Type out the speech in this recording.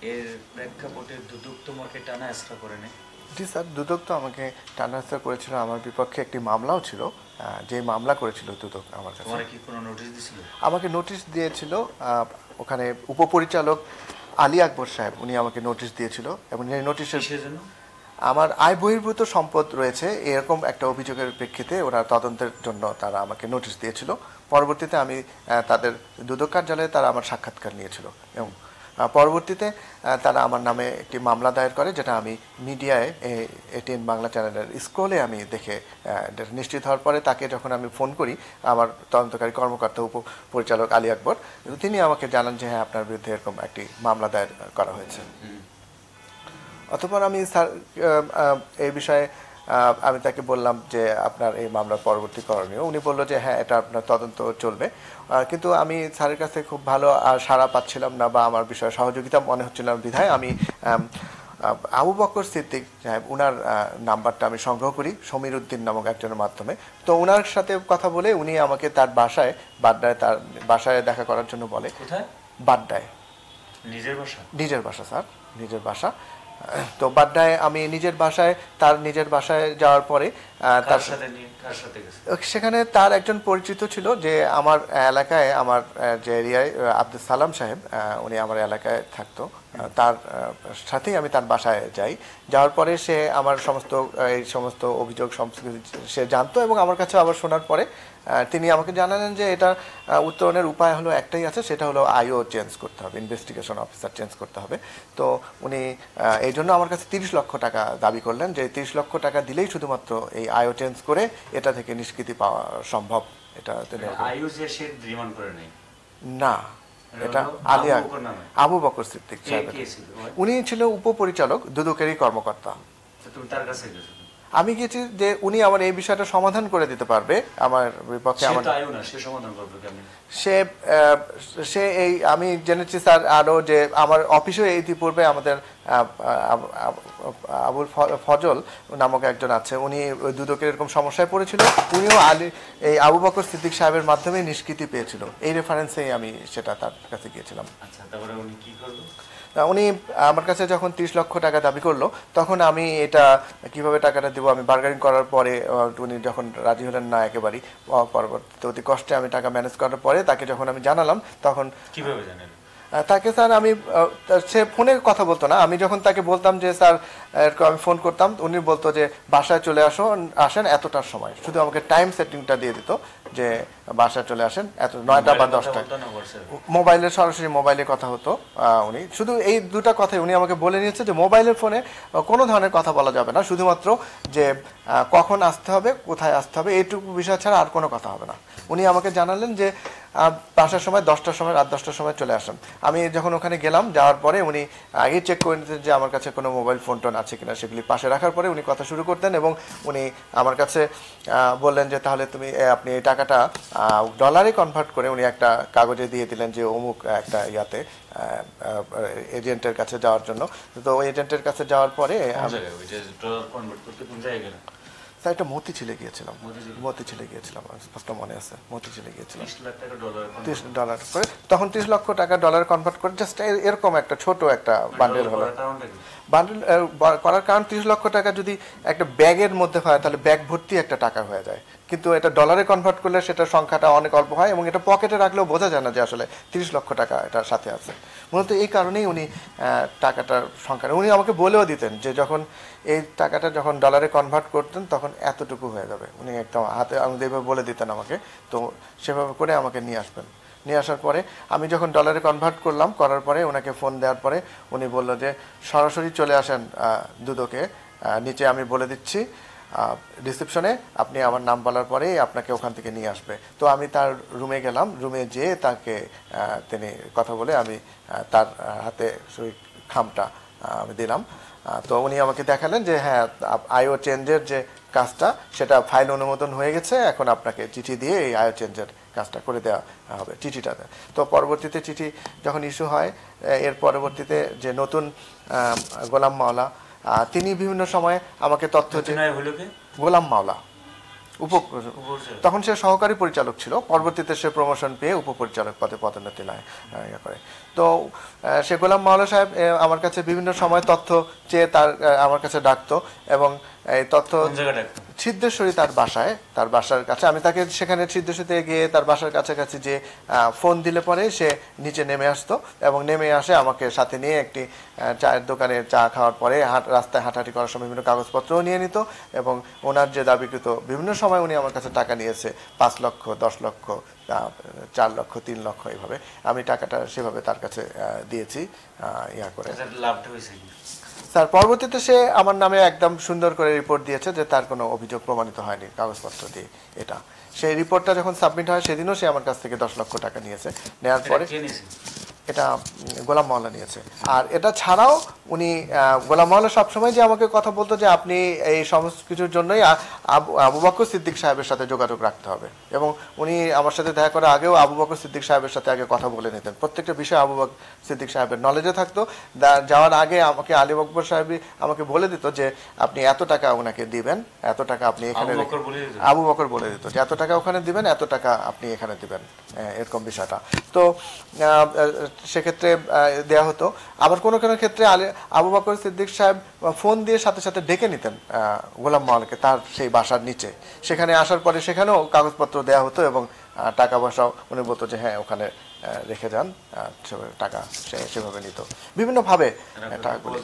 এর প্রেক্ষাপটে দুদক তোমাকে টানা হেঁচড়া করে নেয়? জি স্যার, দুদক তো আমাকে টানা হেঁচড়া করেছিল। আমার বিপক্ষে একটি মামলাও ছিল, যে মামলা করেছিল দুদক আমার কাছে। তোমার কি কোনো নোটিশ দিছিল? আমাকে নোটিশ দিয়েছিল ওখানে উপপরিচালক আলী আকবর সাহেব, উনি আমাকে নোটিশ দিয়েছিল এবং এই নোটিশের জন্য আমার আয় বহির্ভূত সম্পদ রয়েছে এরকম একটা অভিযোগের প্রেক্ষিতে ওরা তদন্তের জন্য তারা আমাকে নোটিশ দিয়েছিল। পরবর্তীতে আমি তাদের দুদক কার্যালয়ে তারা আমার সাক্ষাৎকার নিয়েছিল এবং পরবর্তীতে তারা আমার নামে একটি মামলা দায়ের করে, যেটা আমি মিডিয়ায় এটিএন বাংলা চ্যানেলের স্ক্রলে আমি দেখে নিশ্চিত হওয়ার পরে তাকে যখন আমি ফোন করি, আমার তদন্তকারী কর্মকর্তা উপপরিচালক আলী আকবর, তিনি আমাকে জানান যে হ্যাঁ, আপনার বিরুদ্ধে এরকম একটি মামলা দায়ের করা হয়েছে। অতঃপর আমি স্যার এই বিষয়ে আমি তাকে বললাম যে আপনার এই মামলার পরবর্তী করণীয়। উনি বললো যে হ্যাঁ, এটা আপনার তদন্ত চলবে। কিন্তু আমি স্যারের কাছে খুব ভালো সাড়া পাচ্ছিলাম না বা আমার বিষয়ে সহযোগিতা মনে হচ্ছিল না, বিধায় আমি আবু বকর সিদ্দিক সাহেব, উনার নাম্বারটা আমি সংগ্রহ করি সমীর উদ্দিন নামক একজনের মাধ্যমে। তো ওনার সাথে কথা বলে উনি আমাকে তার বাসায়, বাড্ডায়, তার বাসায় দেখা করার জন্য বলে। কোথায়? বাড্ডায়। নিজের বাসা? নিজের বাসা স্যার, নিজের বাসা। তো বাড্ডায় আমি নিজের বাসায় যাওয়ার পরে তার সাথে সেখানে তার একজন পরিচিত ছিল, যে আমার এলাকায়, আমার যে এরিয়ায় আব্দুল সালাম সাহেব, উনি আমার এলাকায় থাকতো। তার সাথেই আমি তার বাসায় যাই। যাওয়ার পরে সে আমার এই সমস্ত অভিযোগ সে জানতো এবং আমার কাছে আবার শোনার পরে তিনি আমাকে জানালেন যে এটা উত্তরণের উপায় হলো একটাই আছে, সেটা হলো আইও চেঞ্জ করতে হবে, ইনভেস্টিগেশন অফিসার চেঞ্জ করতে হবে। তো উনি এই জন্য আমার কাছে 30 লক্ষ টাকা দাবি করলেন, যে 30 লক্ষ টাকা দিলেই শুধুমাত্র এই আইও চেঞ্জ করে এটা থেকে নিষ্কৃতি পাওয়া সম্ভব। এটা আইও যে সে ডিমান্ড করে নেই না, এটা আবু বকর সিদ্দিক সাহেব। উনি ছিল উপপরিচালক, দুদকেরই কর্মকর্তা। তুমি তার কাছে গেছো? আমি গেছি যে উনি আমার এই বিষয়টা সমাধান করে দিতে পারবে আমার বিপক্ষে। সে এই আমি জেনেছি স্যার আরও, যে আমার অফিসে ইতিপূর্বে আমাদের আবুল ফজল নামক একজন আছে, উনি ওই দুদকের এরকম সমস্যায় পড়েছিল, উনিও এই আবু বকর সিদ্দিক সাহেবের মাধ্যমে নিষ্কৃতি পেয়েছিল। এই রেফারেন্সেই আমি সেটা তার কাছে গিয়েছিলাম। আচ্ছা, তারপরে উনি কি করলো? উনি আমার কাছে যখন 30 লক্ষ টাকা দাবি করলো, তখন আমি এটা কিভাবে টাকাটা দেবো, আমি বার্গারিং করার পরে উনি যখন রাজি হলেন না একেবারেই, পরবর্তীতে অতি কষ্টে আমি টাকা ম্যানেজ করার পরে তাকে যখন আমি জানালাম, তখন কিভাবে জানেন? তাকে স্যার আমি, সে ফোনে কথা বলতো না, আমি যখন তাকে বলতাম যে স্যার আমি ফোন করতাম, উনি বলতো যে বাসায় চলে আসেন এতটার সময়, শুধু আমাকে টাইম সেটিংটা দিয়ে দিত যে বাসায় চলে আসেন এত 9টা বা 10টায়। মোবাইলের, সরাসরি মোবাইলে কথা হতো। উনি শুধু এই দুটা কথাই উনি আমাকে বলে নিয়েছে, যে মোবাইলের ফোনে কোনো ধরনের কথা বলা যাবে না, শুধুমাত্র যে কখন আসতে হবে, কোথায় আসতে হবে, এইটুকু বিষয় ছাড়া আর কোনো কথা হবে না। উনি আমাকে জানালেন যে বাসার সময় 10টার সময়, রাত 10টার সময় চলে আসেন। আমি যখন ওখানে গেলাম, যাওয়ার পরে উনি আগে চেক করে নিতেন যে আমার কাছে কোনো মোবাইল ফোন টোন আছে কিনা, সেগুলি পাশে রাখার পরে উনি কথা শুরু করতেন এবং উনি আমার কাছে বললেন যে তাহলে আপনি এই টাকাটা ডলারে কনভার্ট করে, উনি একটা কাগজে দিয়ে দিলেন যে অমুক একটা ইয়াতে এজেন্টের কাছে যাওয়ার জন্য। তো ওই এজেন্টের কাছে যাওয়ার পরে স্যার একটা মতিঝিলে গিয়েছিলাম, স্পষ্ট মনে আছে, মতিঝিলে গিয়েছিলাম। $30 করে, তখন 30 লক্ষ টাকা ডলার কনভার্ট করে জাস্ট এরকম একটা ছোট একটা বান্ডেল হলো। বান্ডেল করার কারণ 30 লক্ষ টাকা যদি একটা ব্যাগের মধ্যে হয়, তাহলে ব্যাগ ভর্তি একটা টাকা হয়ে যায়, কিন্তু এটা ডলারে কনভার্ট করলে সেটার সংখ্যাটা অনেক অল্প হয় এবং এটা পকেটে রাখলেও বোঝা যায় না যে আসলে 30 লক্ষ টাকা এটার সাথে আছে। মূলত এই কারণেই উনি টাকাটার সংখ্যা, উনি আমাকে বলেও দিতেন যে যখন এই টাকাটা যখন ডলারে কনভার্ট করতেন তখন এতটুকু হয়ে যাবে, উনি একদম হাতে আঙুলে এইভাবে বলে দিতেন আমাকে। তো সেভাবে করে আমাকে নিয়ে আসবেন। নিয়ে আসার পরে আমি যখন ডলারে কনভার্ট করার পরে ওনাকে ফোন দেওয়ার পরে উনি বললো যে সরাসরি চলে আসেন দুদকে, নিচে আমি বলে দিচ্ছি রিসেপশনে, আপনি আমার নাম বলার পরেই আপনাকে ওখান থেকে নিয়ে আসবে। তো আমি তার রুমে গেলাম, রুমে যেয়ে তাকে তিনি কথা বলে আমি তার হাতে সেই খামটা আমি দিলাম। তো উনি আমাকে দেখালেন যে হ্যাঁ, আইও চেঞ্জের যে কাজটা সেটা ফাইল অনুমোদন হয়ে গেছে, এখন আপনাকে চিঠি দিয়ে এই আইও চেঞ্জের কাজটা করে দেওয়া হবে, চিঠিটাতে। তো পরবর্তীতে চিঠি যখন ইস্যু হয়, এর পরবর্তীতে যে নতুন গোলাম মাওলা, তিনি বিভিন্ন সময়ে আমাকে তথ্য, গোলাম মাওলা তখন সে সহকারী পরিচালক ছিল, পরবর্তীতে সে প্রমোশন পেয়ে উপপরিচালক পদে পদোন্নতি করে। তো সে গোলাম মাওলা সাহেব আমার কাছে বিভিন্ন সময় তথ্য চেয়ে তার আমার কাছে ডাকতো এবং এই তথ্য সিদ্ধেশ্বরী তার বাসার কাছে আমি তাকে সেখানে সিদ্ধেশ্বরীতে গিয়ে তার বাসার কাছাকাছি যে ফোন দিলে পরে সে নিচে নেমে আসতো এবং নেমে আসে আমাকে সাথে নিয়ে একটি চায়ের দোকানে চা খাওয়ার পরে রাস্তায় হাঁটাহাঁটি করার সময় বিভিন্ন কাগজপত্রও নিয়ে নিত এবং ওনার যে দাবিকৃত বিভিন্ন সময় উনি আমার কাছে টাকা নিয়েছে 5 লক্ষ 10 লক্ষ 4 লক্ষ 3 লক্ষ এইভাবে আমি টাকাটা সেভাবে তার কাছে দিয়েছি ইয়া করে। স্যার পরবর্তীতে সে আমার নামে একদম সুন্দর করে রিপোর্ট দিয়েছে যে তার কোনো অভিযোগ প্রমাণিত হয়নি কাগজপত্র দিয়ে। এটা সেই রিপোর্টটা যখন সাবমিট হয় সেদিনও সে আমার কাছ থেকে 10 লক্ষ টাকা নিয়েছে। নেওয়ার পরে এটা গোলাম মাওলা নিয়েছে। আর এটা ছাড়াও উনি গোলাম মাওলা সবসময় যে আমাকে কথা বলতো যে আপনি এই সমস্ত কিছুর জন্যই আবু বকর সিদ্দিক সাহেবের সাথে যোগাযোগ রাখতে হবে এবং উনি আমার সাথে দেখা করার আগেও আবু বকর সিদ্দিক সাহেবের সাথে আগে কথা বলে নিতেন। প্রত্যেকটা বিষয় আবু বকর সিদ্দিক সাহেবের নলেজে থাকতো। যাওয়ার আগে আমাকে আলী আকবর সাহেবই আমাকে বলে দিত যে আপনি এত টাকা ওনাকে দিবেন, এত টাকা আপনি এখানে, আবু বকর বলে দিত যে এত টাকা ওখানে দিবেন, এত টাকা আপনি এখানে দিবেন, এরকম বিষয়টা। তো সেক্ষেত্রে দেয়া হতো। আবার কোনো কোনো ক্ষেত্রে আবু বকর সিদ্দিক সাহেব ফোন দিয়ে সাথে সাথে ডেকে নিতেন গোলাম মাওলাকে তার সেই বাসার নিচে। সেখানে আসার পরে সেখানেও কাগজপত্র দেয়া হতো এবং টাকা পয়সাও উনি বলতো যে হ্যাঁ ওখানে রেখে যান, টাকা সে সেভাবে নিত বিভিন্নভাবে টাকাগুলি।